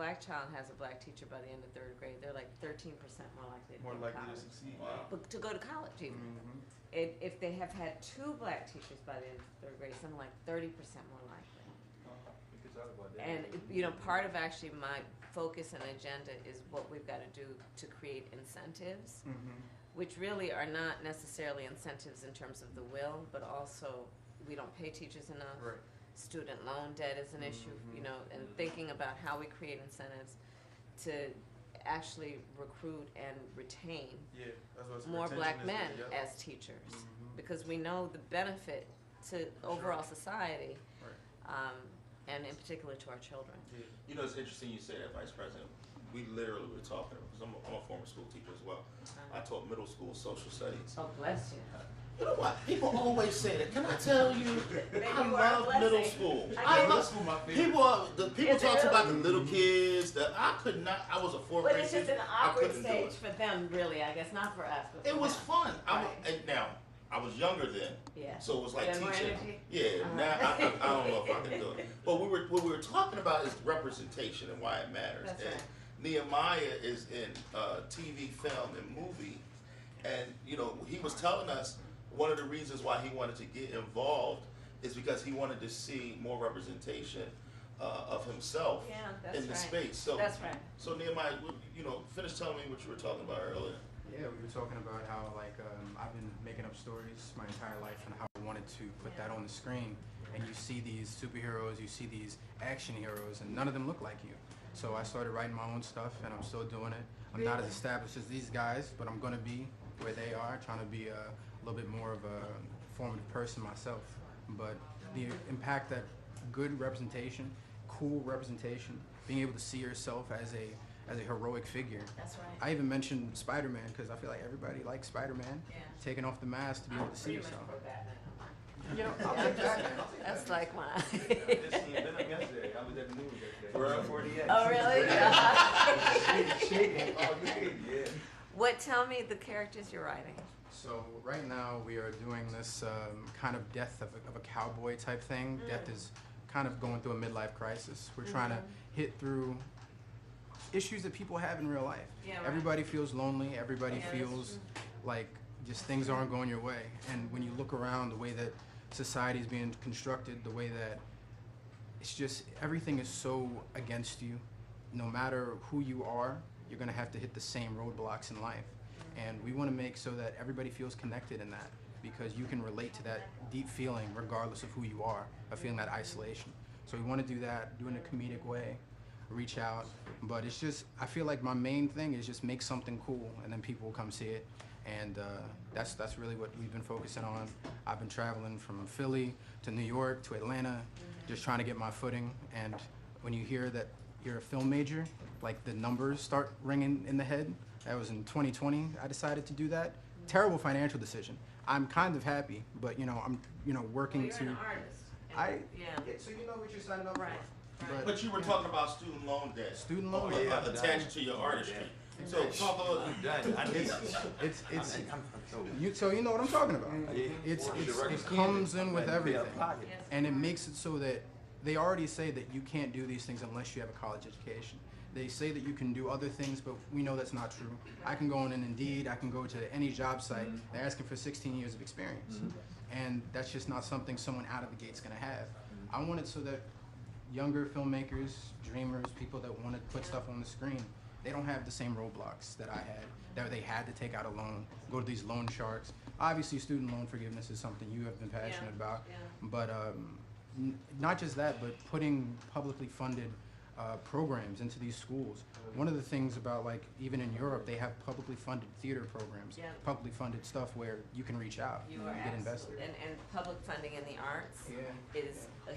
black child has a black teacher by the end of third grade, they're like 13% more likely to More go to likely to college. succeed. Wow. But to go to college even. If they have had 2 black teachers by the end of third grade, something like 30% more likely. We could talk about that. And you know, part of actually my focus and agenda is what we've got to do to create incentives, which really are not necessarily incentives in terms of the will, but also we don't pay teachers enough. Right. Student loan debt is an issue, you know, and thinking about how we create incentives to actually recruit and retain Yeah, that's what more black men yep. as teachers, because we know the benefit to overall society, Right. and in particular to our children. Yeah. You know, it's interesting you say that, Vice President. We literally were talking, because I'm a former school teacher as well. I taught middle school social studies. Oh, bless you. You know what? People always say that. Can I tell you, I you are a love blessing. middle school. I Middle school, my favorite. People Is it talk about the really? little kids that I could not. I was a fourth But grade it's just teacher. an I awkward couldn't do stage it. for them, really, I guess, not for us. But It for was them. fun. Right. And now I was younger then, Yeah. so it was like You had more teaching. energy? Yeah. Uh-huh. Now I don't know if I can do it. But what we were talking about is representation and why it matters. That's and right. Nehemiah is in TV, film, and movie, and you know he was telling us one of the reasons why he wanted to get involved is because he wanted to see more representation of himself Yeah, that's in the right. space. So That's right. So Nehemiah, you know, finish telling me what you were talking about earlier. Yeah, we were talking about how I've been making up stories my entire life and how I wanted to put that on the screen. And you see these superheroes, you see these action heroes, and none of them look like you. So I started writing my own stuff, and I'm still doing it. I'm not as established as these guys, but I'm going to be where they are, trying to be a little bit more of a formative person myself. But the impact that good representation, cool representation, being able to see yourself as a heroic figure. That's right. I even mentioned Spider-Man because I feel like everybody likes Spider-Man. Yeah. Taking off the mask to be able to see yourself. You know, that's like my. I just seen Venom yesterday. I was at the news yesterday. For real? 48. Oh, really? Shaking all day, yeah. What? Tell me the characters you're writing. So right now we are doing this kind of death of a cowboy type thing. Death is kind of going through a midlife crisis. We're trying to hit through issues that people have in real life. Yeah, right. Everybody feels lonely. Everybody Yeah, that's feels like just things aren't going your way. And when you look around the way that society is being constructed, the way that it's just everything is so against you. No matter who you are, you're going to have to hit the same roadblocks in life. And we want to make so that everybody feels connected in that, because you can relate to that deep feeling regardless of who you are, of feeling that isolation. So we want to do that, do it in a comedic way, reach out. But it's just, I feel like my main thing is just make something cool and then people will come see it. And that's really what we've been focusing on. I've been traveling from Philly to New York to Atlanta, just trying to get my footing. And when you hear that you're a film major, like the numbers start ringing in the head. That was in 2020. I decided to do that. Terrible financial decision. I'm kind of happy, but I'm working Well, you're an artist. Yeah. So you know what you're signing up Right. for. But you were talking about student loan debt. Student loan debt debt. attached to your artistry. So talk about. I'm done. I need So you know what I'm talking about. It comes in with everything, and it makes it so that they already say that you can't do these things unless you have a college education. They say that you can do other things, but we know that's not true. I can go on Indeed, I can go to any job site. They're asking for 16 years of experience, and that's just not something someone out of the gate's gonna have. I want it so that younger filmmakers, dreamers, people that want to put stuff on the screen, they don't have the same roadblocks that I had, that they had to take out a loan, go to these loan sharks. Obviously, student loan forgiveness is something you have been passionate about, but not just that, but putting publicly funded programs into these schools. One of the things about, like, even in Europe, they have publicly funded theater programs, publicly funded stuff where you can reach out You and are get invested. And public funding in the arts is a